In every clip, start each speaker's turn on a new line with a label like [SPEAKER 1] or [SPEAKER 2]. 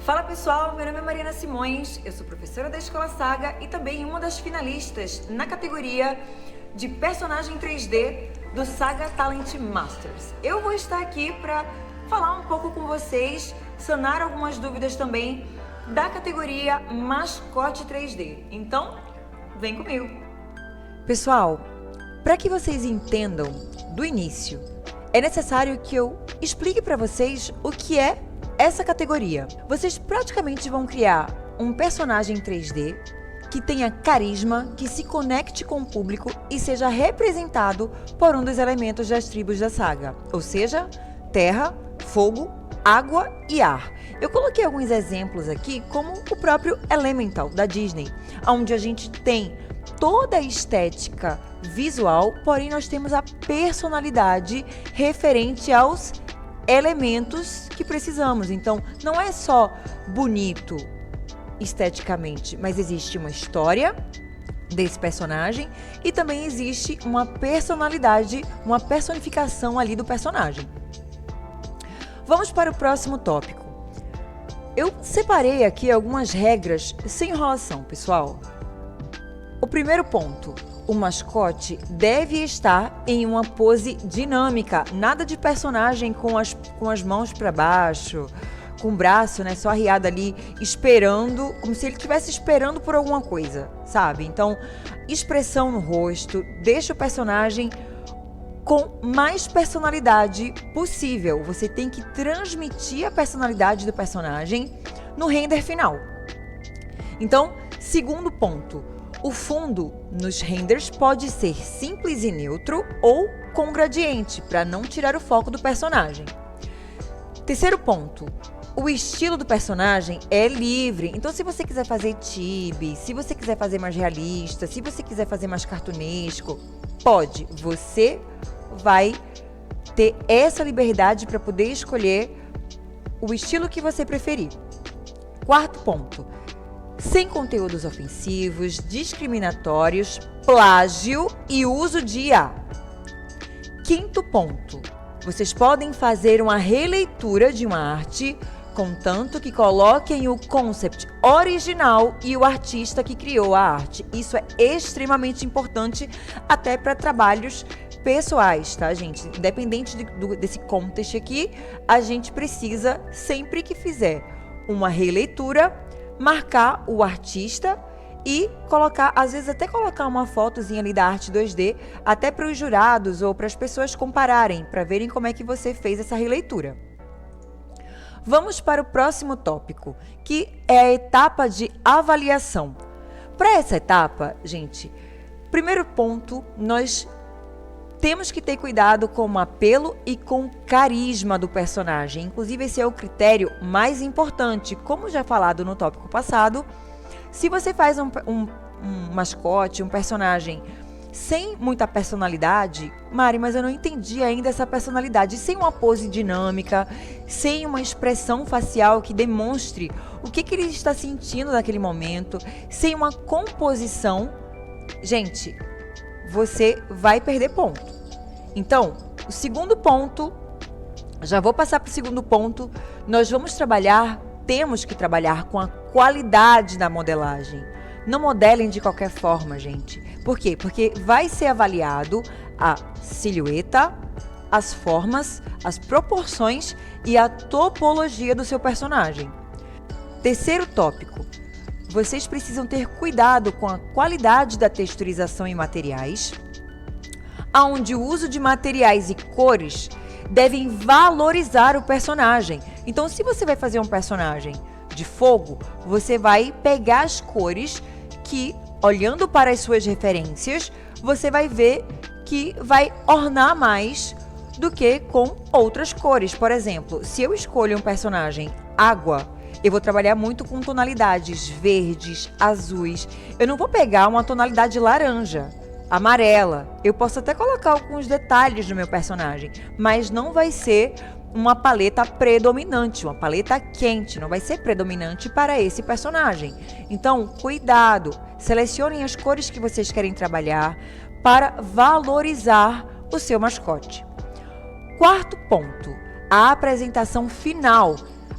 [SPEAKER 1] Fala pessoal, meu nome é Mariana Simões, eu sou professora da Escola Saga e também uma das finalistas na categoria de personagem 3D do Saga Talent Masters. Eu vou estar aqui para falar um pouco com vocês, sanar algumas dúvidas também da categoria Mascote 3D. Então, vem comigo! Pessoal, para que vocês entendam do início, é necessário que eu explique para vocês o que é essa categoria. Vocês praticamente vão criar um personagem 3D que tenha carisma, que se conecte com o público e seja representado por um dos elementos das tribos da saga, ou seja, terra, fogo, água e ar. Eu coloquei alguns exemplos aqui, como o próprio Elemental da Disney, onde a gente tem toda a estética visual, porém nós temos a personalidade referente aos elementos que precisamos. Então, não é só bonito esteticamente, mas existe uma história desse personagem e também existe uma personalidade, uma personificação ali do personagem. Vamos para o próximo tópico. Eu separei aqui algumas regras sem enrolação, pessoal. O primeiro ponto: o mascote deve estar em uma pose dinâmica, nada de personagem com as mãos para baixo, com o braço, né, só arriado ali, esperando, como se ele estivesse esperando por alguma coisa, sabe? Então, expressão no rosto, deixa o personagem com mais personalidade possível. Você tem que transmitir a personalidade do personagem no render final. Então, segundo ponto: o fundo nos renders pode ser simples e neutro ou com gradiente, para não tirar o foco do personagem. Terceiro ponto: o estilo do personagem é livre. Então, se você quiser fazer chibi, se você quiser fazer mais realista, se você quiser fazer mais cartunesco, pode. Você vai ter essa liberdade para poder escolher o estilo que você preferir. Quarto ponto: sem conteúdos ofensivos, discriminatórios, plágio e uso de IA. Quinto ponto: vocês podem fazer uma releitura de uma arte, contanto que coloquem o concept original e o artista que criou a arte. Isso é extremamente importante até para trabalhos pessoais, tá, gente? Independente desse contexto aqui, a gente precisa, sempre que fizer uma releitura, marcar o artista e colocar, às vezes até colocar uma fotozinha ali da arte 2D, até para os jurados ou para as pessoas compararem, para verem como é que você fez essa releitura. Vamos para o próximo tópico, que é a etapa de avaliação. Para essa etapa, gente, primeiro ponto, nós temos que ter cuidado com o apelo e com o carisma do personagem. Inclusive, esse é o critério mais importante. Como já falado no tópico passado, se você faz um mascote, um personagem sem muita personalidade, Mari, mas eu não entendi ainda essa personalidade, sem uma pose dinâmica, sem uma expressão facial que demonstre o que ele está sentindo naquele momento, sem uma composição, gente, você vai perder ponto. Então, o segundo ponto, já vou passar para o segundo ponto, nós temos que trabalhar com a qualidade da modelagem. Não modelem de qualquer forma, gente. Por quê? Porque vai ser avaliado a silhueta, as formas, as proporções e a topologia do seu personagem. Terceiro tópico: vocês precisam ter cuidado com a qualidade da texturização em materiais, onde o uso de materiais e cores devem valorizar o personagem. Então, se você vai fazer um personagem de fogo, você vai pegar as cores que, olhando para as suas referências, você vai ver que vai ornar mais do que com outras cores. Por exemplo, se eu escolho um personagem água, eu vou trabalhar muito com tonalidades verdes, azuis. Eu não vou pegar uma tonalidade laranja, amarela. Eu posso até colocar alguns detalhes no meu personagem, mas não vai ser uma paleta predominante, uma paleta quente, não vai ser predominante para esse personagem. Então, cuidado, selecionem as cores que vocês querem trabalhar para valorizar o seu mascote. Quarto ponto: a apresentação final,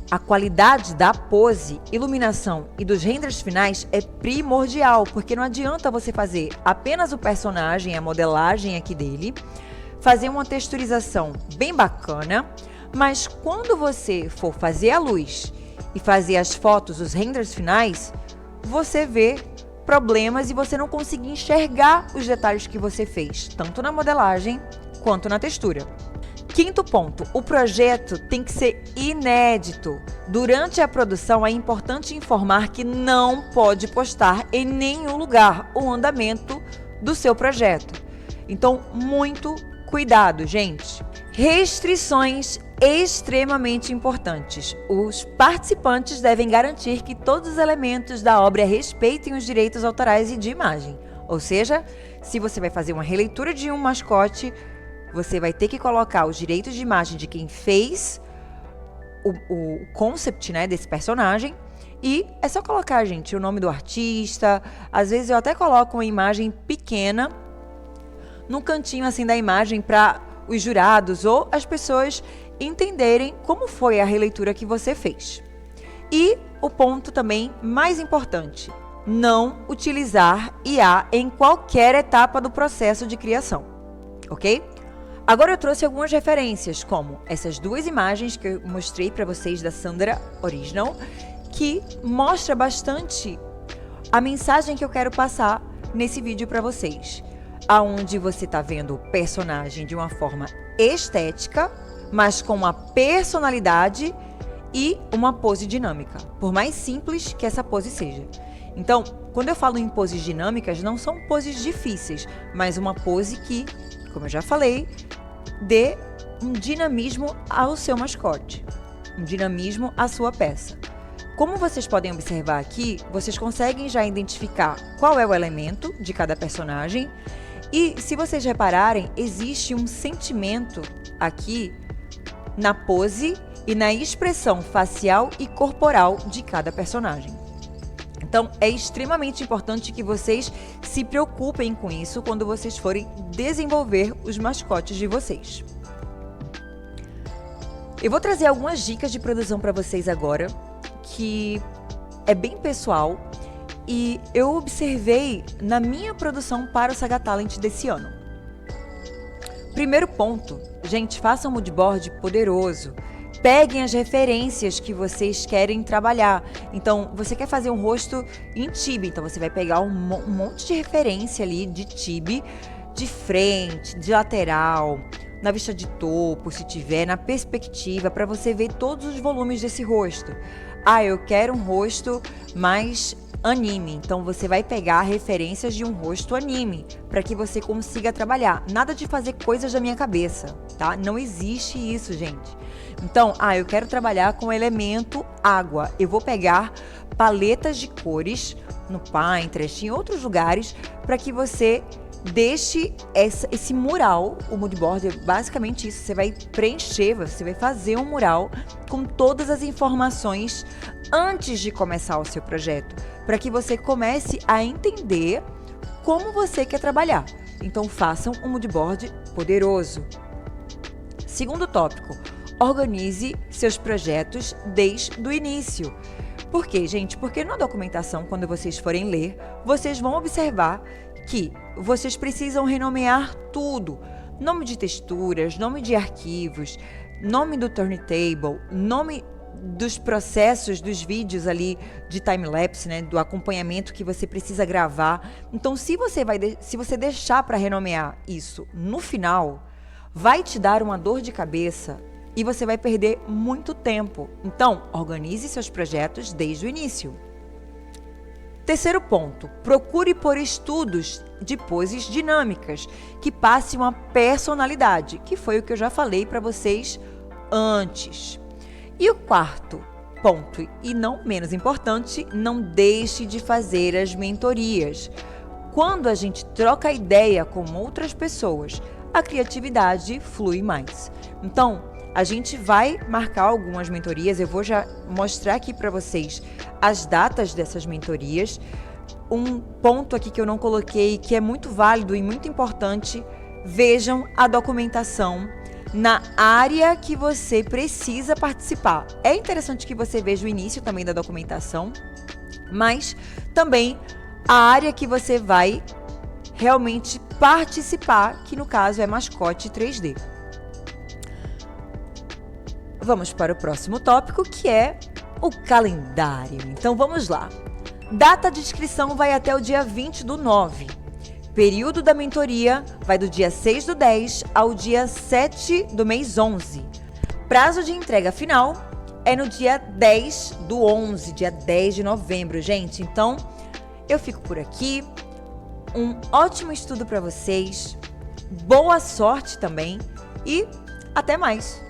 [SPEAKER 1] A qualidade da pose, iluminação e dos renders finais é primordial, porque não adianta você fazer apenas o personagem, a modelagem aqui dele, fazer uma texturização bem bacana, mas quando você for fazer a luz e fazer as fotos, os renders finais, você vê problemas e você não conseguir enxergar os detalhes que você fez, tanto na modelagem quanto na textura. Quinto ponto, o projeto tem que ser inédito. Durante a produção é importante informar que não pode postar em nenhum lugar o andamento do seu projeto. Então, muito cuidado, gente. Restrições extremamente importantes. Os participantes devem garantir que todos os elementos da obra respeitem os direitos autorais e de imagem. Ou seja, se você vai fazer uma releitura de um mascote, você vai ter que colocar os direitos de imagem de quem fez o concept, né, desse personagem. E é só colocar, gente, o nome do artista. Às vezes eu até coloco uma imagem pequena no cantinho assim da imagem para os jurados ou as pessoas entenderem como foi a releitura que você fez. E o ponto também mais importante, não utilizar IA em qualquer etapa do processo de criação, ok? Agora eu trouxe algumas referências, como essas duas imagens que eu mostrei para vocês da Sandra Original, que mostra bastante a mensagem que eu quero passar nesse vídeo para vocês. Aonde você está vendo o personagem de uma forma estética, mas com uma personalidade e uma pose dinâmica, por mais simples que essa pose seja. Então, quando eu falo em poses dinâmicas, não são poses difíceis, mas uma pose que, como eu já falei, dê um dinamismo ao seu mascote, um dinamismo à sua peça. Como vocês podem observar aqui, vocês conseguem já identificar qual é o elemento de cada personagem. E se vocês repararem, existe um sentimento aqui na pose e na expressão facial e corporal de cada personagem. Então, é extremamente importante que vocês se preocupem com isso quando vocês forem desenvolver os mascotes de vocês. Eu vou trazer algumas dicas de produção para vocês agora, que é bem pessoal. E eu observei na minha produção para o Saga Talent desse ano. Primeiro ponto, gente, façam um moodboard poderoso. Peguem as referências que vocês querem trabalhar. Então, você quer fazer um rosto em Tibi, então você vai pegar um monte de referência ali de Tibi, de frente, de lateral, na vista de topo, se tiver, na perspectiva, para você ver todos os volumes desse rosto. Ah, eu quero um rosto mais anime, então você vai pegar referências de um rosto anime para que você consiga trabalhar. Nada de fazer coisas da minha cabeça, tá? Não existe isso, gente. Então, eu quero trabalhar com o elemento água. Eu vou pegar paletas de cores no Pinterest, em outros lugares, para que você deixe esse mural. O moodboard é basicamente isso. Você vai preencher, você vai fazer um mural com todas as informações antes de começar o seu projeto, para que você comece a entender como você quer trabalhar. Então, façam um moodboard poderoso. Segundo tópico, organize seus projetos desde o início. Por quê, gente? Porque na documentação, quando vocês forem ler, vocês vão observar que vocês precisam renomear tudo. Nome de texturas, nome de arquivos, nome do turntable, nome dos processos dos vídeos ali de time-lapse, né, do acompanhamento que você precisa gravar. Então, se você deixar para renomear isso no final, vai te dar uma dor de cabeça e você vai perder muito tempo. Então, organize seus projetos desde o início. Terceiro ponto, procure por estudos de poses dinâmicas que passem uma personalidade, que foi o que eu já falei para vocês antes. E o quarto ponto, e não menos importante, não deixe de fazer as mentorias. Quando a gente troca ideia com outras pessoas, a criatividade flui mais. Então, a gente vai marcar algumas mentorias, eu vou já mostrar aqui para vocês as datas dessas mentorias. Um ponto aqui que eu não coloquei, que é muito válido e muito importante, vejam a documentação na área que você precisa participar. É interessante que você veja o início também da documentação, mas também a área que você vai realmente participar, que no caso é mascote 3D. Vamos para o próximo tópico, que é o calendário. Então vamos lá. Data de inscrição vai até o dia 20/9. Período da mentoria vai do dia 6/10 ao dia 7 do mês 11. Prazo de entrega final é no dia 10/11, dia 10 de novembro, gente. Então, eu fico por aqui. Um ótimo estudo para vocês. Boa sorte também e até mais!